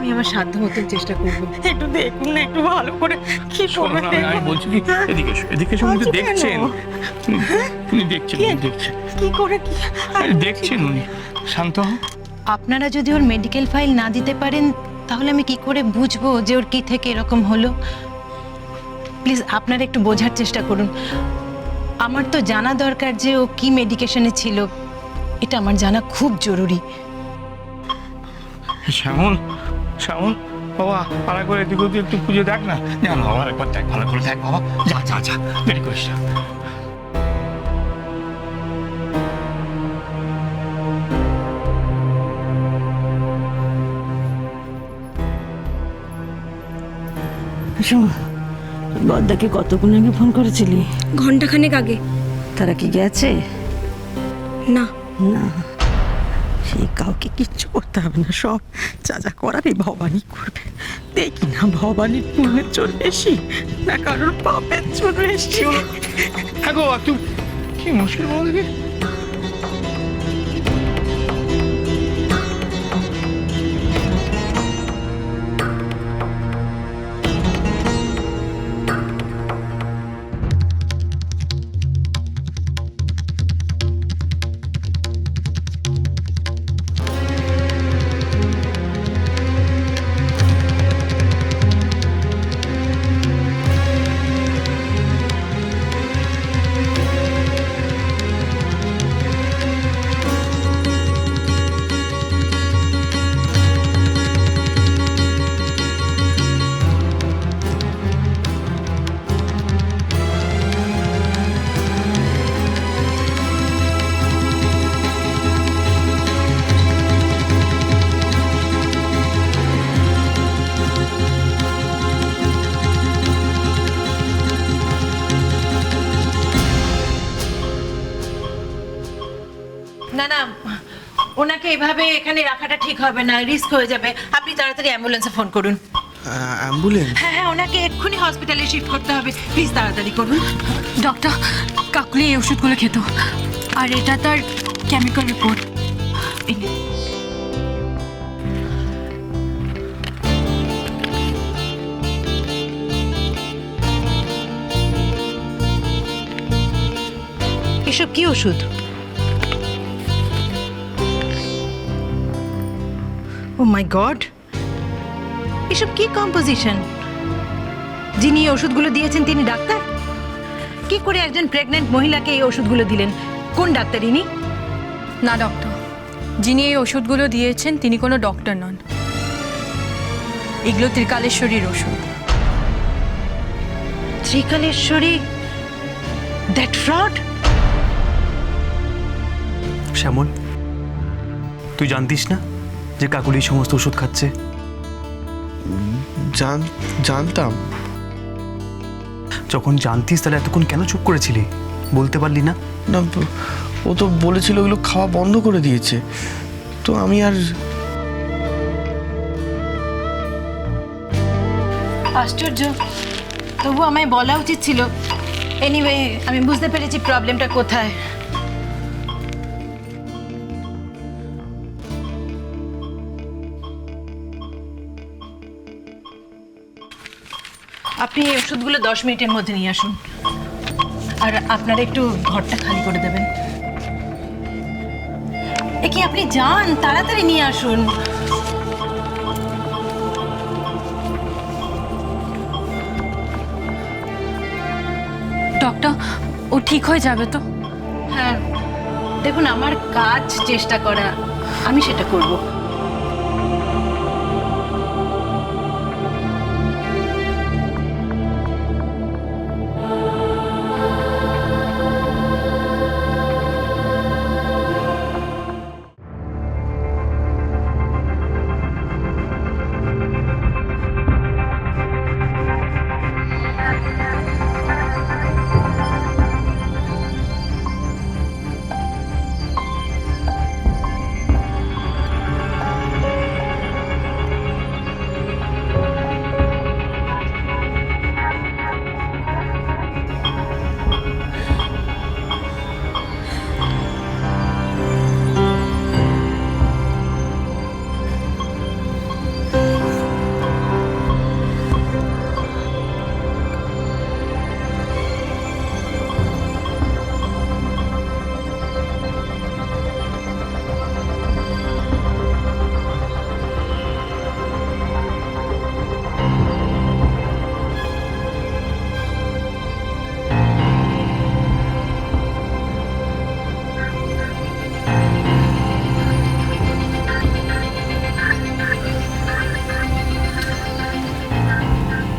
আমি আমার সাধ্য মতন চেষ্টা করব। একটু দেখুন না, একটু ভালো করে কি করবে। আমি বলছি কি, এদিকে এসো, এদিকে এসো। উনি তো দেখছেন, উনি দেখছেন, উনি দেখছেন, কি করে কি দেখছেন উনি। শান্ত হও। আপনারা যদি ওর মেডিকেল ফাইল না দিতে পারেন তাহলে আমি কি করে বুঝবো যে ওর কি থেকে এরকম হলো? প্লিজ আপনারা একটু বোঝার চেষ্টা করুন। আমার তো জানা দরকার যে ও কি মেডিকেশনে ছিল, এটা আমার জানা খুব জরুরি। শ্যামল, শ্যামল বাবা, পাড়া করে এদিক ওদিক একটু খুঁজে দেখ না। জানো বাবা, একবার দেখ, ভালো করে দেখ বাবা। যা যা যা, দেরি করিস না। বদ্দাকে কতক্ষণ আগে ফোন করেছিলি? ঘন্টাখানেক আগে। তারা কি গেছে? না না, সে কাউকে কিচ্ছু করতে হবে না, সব যা যা করার এই ভবানী করবে। দেখি না ভবানীর পুণ্যের জন্য এসি না কারোর পাপের জন্য এসি। হ্যাঁ গো, তুই কি মুশকিল বলবি? না না, ওনাকে এভাবে এখানে রাখাটা ঠিক হবে না, রিস্ক হয়ে যাবে। আপনি তাড়াতাড়ি অ্যাম্বুলেন্সে ফোন করুন। অ্যাম্বুলেন্স? হ্যাঁ হ্যাঁ, ওনাকে এক্ষুনি হসপিটালে শিফট করতে হবে, প্লিজ তাড়াতাড়ি করুন। ডক্টর, কাকুলি এই ওষুধগুলো খেত, আর এটা তার কেমিক্যাল রিপোর্ট। এসব কি ওষুধ? ও মাই গড, এসব কি কম্পোজিশন? যিনি এই ওষুধগুলো দিয়েছেন তিনি ডাক্তার? কি করে একজন প্রেগন্যান্ট মহিলাকে এই ওষুধগুলো দিলেন? কোন ডাক্তার ইনি? না ডক্টর, যিনি এই ওষুধগুলো দিয়েছেন তিনি কোনো ডক্টর নন। এগুলো ত্রিকালেশ্বরীর ওষুধ। ত্রিকালেশ্বরী? That fraud? শ্যামল, তুই জানতিস না যে কাকুলি এই সমস্ত ওষুধ খাচ্ছে? জানতাম। যখন জানতিস তাহলে এতক্ষণ কেন চুপ করেছিলি? বলতে পারলি না? না, ও তো বলেছিল ওগুলো খাওয়া বন্ধ করে দিয়েছে, তো আমি আর। আশ্চর্য, তবু আমায় বলা উচিত ছিল। এনিওয়ে, আমি বুঝতে পেরেছি প্রবলেমটা কোথায়। আপনি এই ওষুধগুলো 10 মিনিটের মধ্যে নিয়ে আসুন, আর আপনারা একটু ঘরটা খালি করে দেবেন। এ কি, আপনি যান, তাড়াতাড়ি নিয়ে আসুন। ডক্টর, ও ঠিক হয়ে যাবে তো? হ্যাঁ, দেখুন, আমার কাজ চেষ্টা করা, আমি সেটা করব।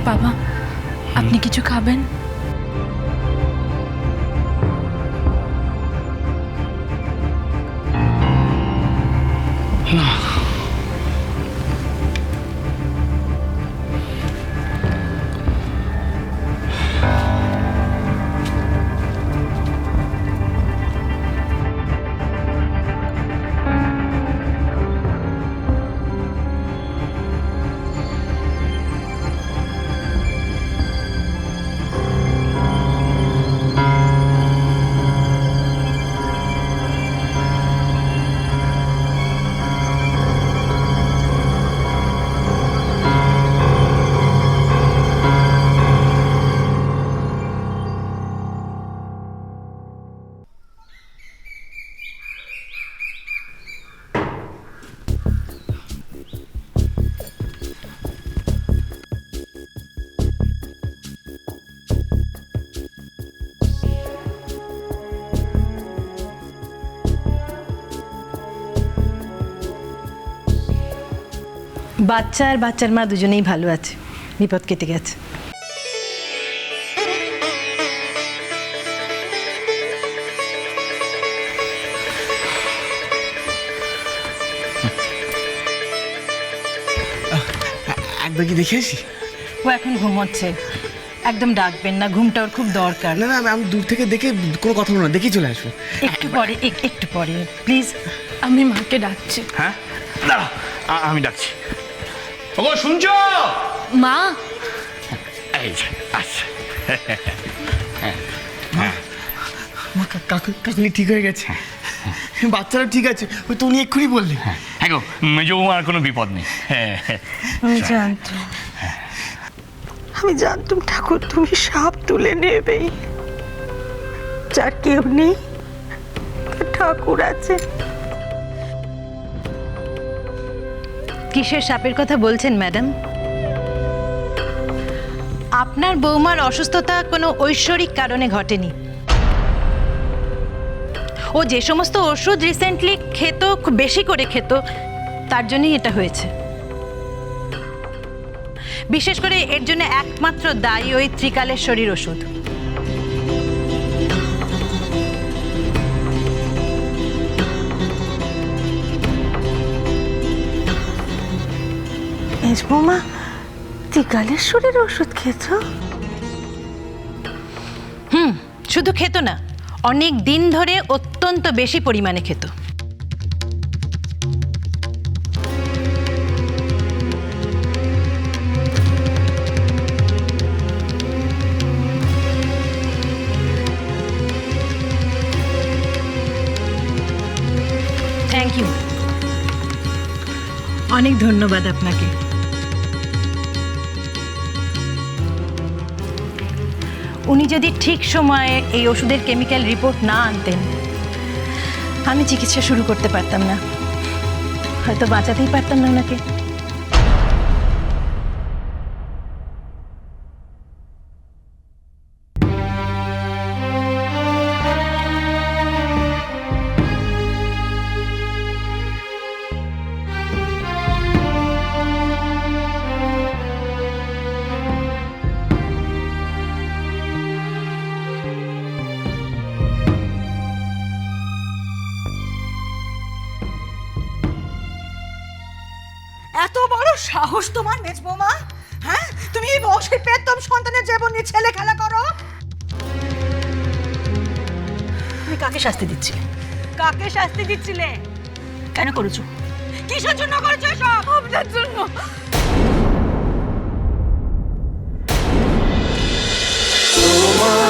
বাবা, আপনি কিছু খাবেন? বাচ্চা আর বাচ্চার মা দুজনেই ভালো আছে, বিপদ কেটে গেছে। একবার কি দেখে আসি? ও এখন ঘুমোচ্ছে, একদম ডাকবেন না, ঘুমটা ওর খুব দরকার। না না, আমি দূর থেকে দেখে কোনো কথা বলবো না, দেখেই চলে আসবো। একটু পরে, একটু পরে প্লিজ। আমি মাকে ডাকছি। হ্যাঁ দাঁড়া, আমি ডাকছি। ওগো শুনছো? মা, এই যে, আচ্ছা। কাকুলি ঠিক হয়ে গেছে, বাচ্চারা ঠিক আছে, ওই তো উনি এক্ষুনি বললেন। হ্যাঁ গো, মেজো বৌমার কোনো বিপদ নেই। আমি জানতাম, আমি জানতাম ঠাকুর তুমি সাপ তুলে নেবেই। যার কেউ নেই তার ঠাকুর আছে। কিসের সাপের কথা বলছেন ম্যাডাম? আপনার বৌমার অসুস্থতা কোনো ঐশ্বরিক কারণে ঘটেনি। ও যে সমস্ত ওষুধ রিসেন্টলি খেত, খুব বেশি করে খেত, তার জন্যই এটা হয়েছে। বিশেষ করে এর জন্য একমাত্র দায়ী ওই ত্রিকালেশ্বরীর ওষুধ। বৌমা ত্রিকালেশ্বরের ওষুধ খেয়েছ? শুধু খেত না, অনেক দিন ধরে অত্যন্ত বেশি পরিমাণে খেত। থ্যাংক ইউ, অনেক ধন্যবাদ আপনাকে। উনি যদি ঠিক সময়ে এই ওষুধের কেমিক্যাল রিপোর্ট না আনতেন, আমি চিকিৎসা শুরু করতে পারতাম না, হয়তো বাঁচাতেই পারতাম না ওনাকে। এত বড় সাহস তোমার মেজ বৌমা? হ্যাঁ, তুমি এই বংশের পেতম সন্তানের জীবন নিয়ে ছেলে খেলা করো? তুমি কাকে শাস্তি দিচ্ছিলে? কাকে শাস্তি দিচ্ছিলে? কেন করেছো? কিসের জন্য করেছো সব? আপনার জন্য। তোমার